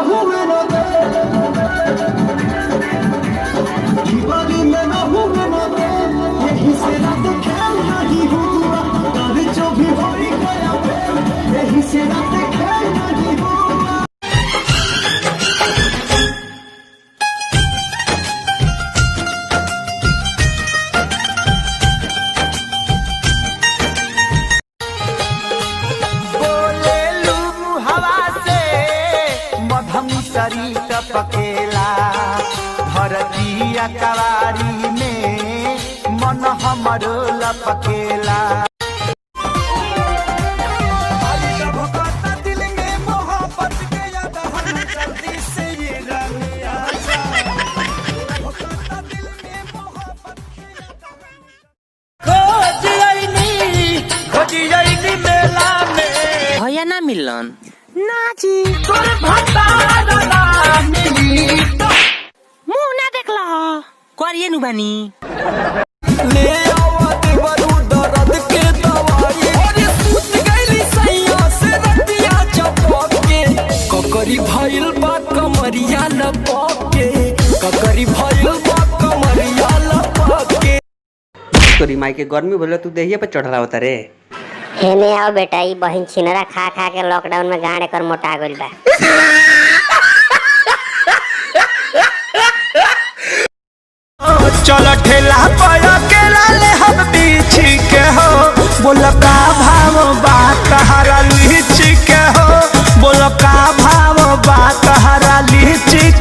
हुए न दे, दीवानी में न हुए न दे, यही से रात खेल नहीं हुआ, कभी जो भी हो ही गया प्रेम, यही से रात खेल नहीं हुआ। टपकेला धरतिया कवारी में मन हमरो लपकेला। दिल में मोहब्बत के याद जल्दी से ये रंग आजा, दिल में मोहब्बत खोजी आईनी मेला में भैया ना मिलन नाची तोर भतारा मुंह ना देखला करिए नु बानी ले आवत बरू दर्द के दवाई और सूत गईली सैया से रतिया चपक के ककरी भइल बा कमरिया लपक के, ककरी भइल बा कमरिया लपक के। तोरी माई के गर्मी बोले तू देहिए पे चढ़ला होता रे। हेने आओ बेटा, ई बहिन छिनरा खा खा के लॉकडाउन में गाड़ कर मोटा गइल बा। चल ठेला पाया के लाले हम बीछी के हो, बोल का भाव बात हरा लीची के हो, बोल का भाव बात हरा लीची